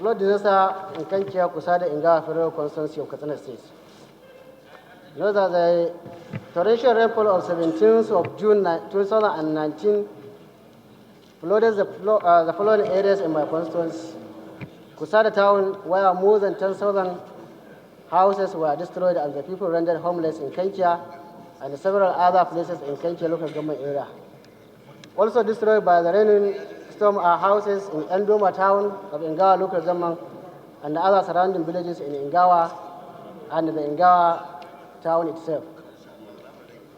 flood disaster in Kankia, Kusada, Ingawa Federal Constituency of Katsina State. Note that the torrential rainfall of 17th of June 2019 flooded the following areas in my constituency. Kusada town, where more than 10,000 houses were destroyed and the people rendered homeless in Kankia and several other places in Kankia local government area. Also destroyed by the raining storm are houses in Ndoma town of Ingawa local government and the other surrounding villages in Ingawa and the Ingawa town itself.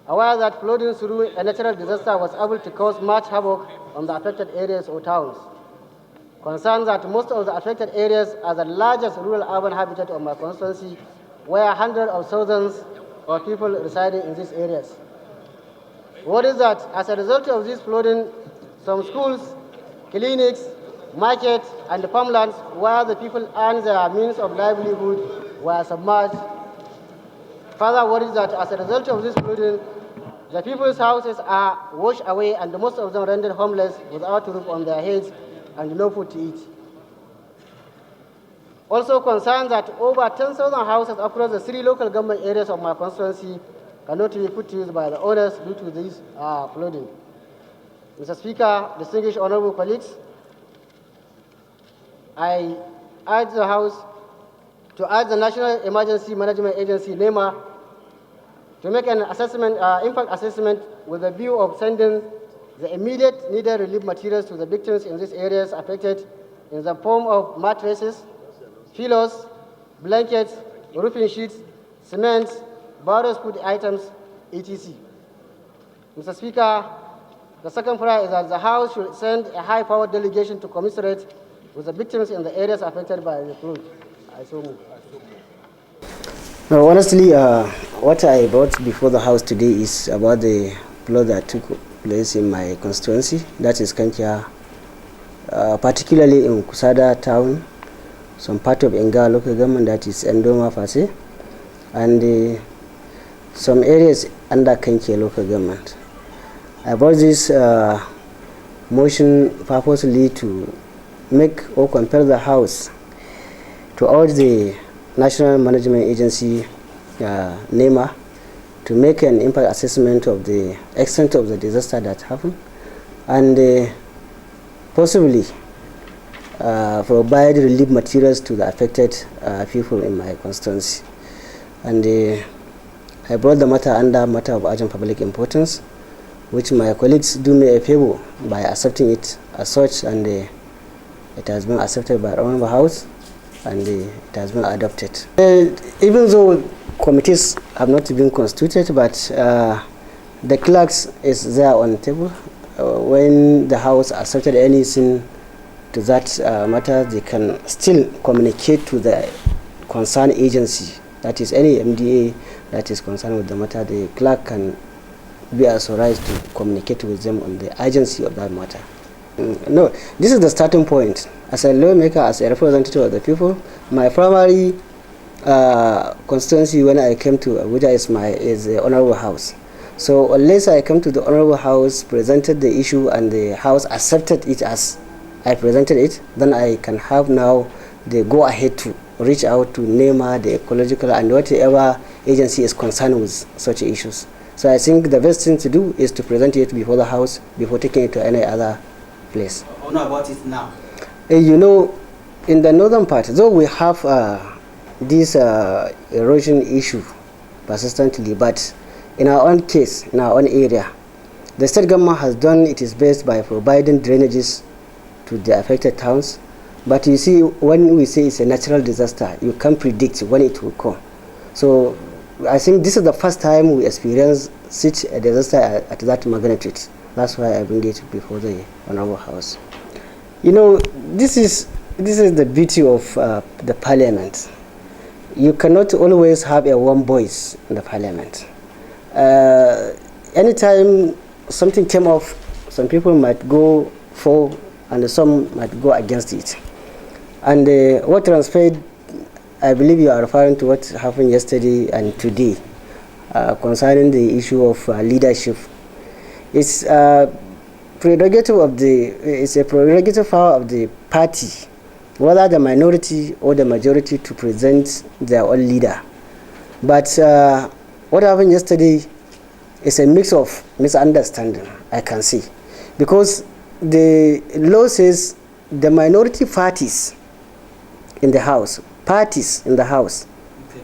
Aware that flooding through a natural disaster was able to cause much havoc on the affected areas or towns. Concerned that most of the affected areas are the largest rural urban habitat of my constituency, where hundreds of thousands of people residing in these areas. What is that as a result of this flooding, some schools, clinics, markets, and farmlands where the people earn their means of livelihood were submerged. Further, what is that as a result of this flooding, the people's houses are washed away and most of them rendered homeless without a roof on their heads and no food to eat. Also concerned that over 10,000 houses across the 3 local government areas of my constituency cannot be put to use by the owners due to this flooding. Mr. Speaker, distinguished honorable colleagues, I urge the House to urge the National Emergency Management Agency, NEMA, to make an assessment, impact assessment with a view of sending the immediate needed relief materials to the victims in these areas affected in the form of mattresses, pillows, blankets, roofing sheets, cement, various food items, etc. Mr. Speaker, the second prayer is that the House should send a high-powered delegation to commiserate with the victims in the areas affected by the flood. I so move. No, honestly, what I brought before the House today is about the flood that took place in my constituency, that is Kankia, particularly in Kusada town, some part of Ingawa local government, that is Ndoma Fase, and some areas under Kankia local government. I brought this motion purposely to make or compel the House to urge the National Management Agency, NEMA, to make an impact assessment of the extent of the disaster that happened and possibly provide relief materials to the affected people in my constituency. And I brought the matter under matter of urgent public importance, which my colleagues do me a favor by accepting it as such, and it has been accepted by the House and it has been adopted. Even though committees have not been constituted, but the clerks is there on the table. When the House accepted anything to that matter, they can still communicate to the concerned agency, that is any MDA that is concerned with the matter. The clerk can be authorized to communicate with them on the urgency of that matter. No, this is the starting point. As a lawmaker, as a representative of the people, my primary constituency when I came to Abuja is the Honorable House. So unless I come to the Honorable House, presented the issue, and the House accepted it as I presented it, then I can have now the go ahead to reach out to NEMA, the ecological, and whatever agency is concerned with such issues. So I think the best thing to do is to present it before the House before taking it to any other place. Or know about it now? You know, in the northern part, though we have this erosion issue persistently, but in our own case, in our own area, the state government has done its best by providing drainages to the affected towns. But you see, when we say it's a natural disaster, you can't predict when it will come. So I think this is the first time we experience such a disaster at that magnitude. That's why I bring it before the Honorable House. You know, this is the beauty of the Parliament. You cannot always have a one voice in the Parliament. Anytime something came up, some people might go for and some might go against it. And what transpired, I believe you are referring to what happened yesterday and today concerning the issue of leadership. It's a prerogative power of the party whether the minority or the majority to present their own leader. But what happened yesterday is a mix of misunderstanding, I can see. Because the law says the minority parties in the House,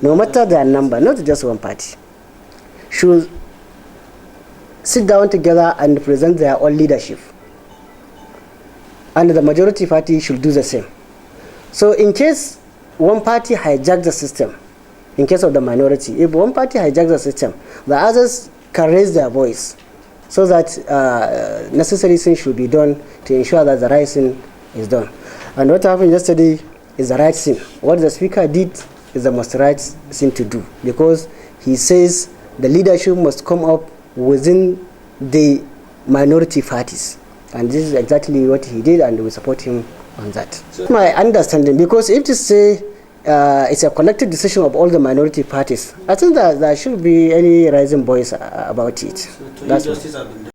no matter their number, not just one party, should sit down together and present their own leadership. And the majority party should do the same. So in case one party hijacks the system, in case of the minority, if one party hijacks the system, the others can raise their voice so that necessary things should be done to ensure that the right thing is done. And what happened yesterday is the right thing. What the speaker did is the most right thing to do, because he says the leadership must come up within the minority parties. And this is exactly what he did, and we support him on that. So my understanding, because if to say it's a collective decision of all the minority parties, I think that there should be any rising voice about it. So justice have been done.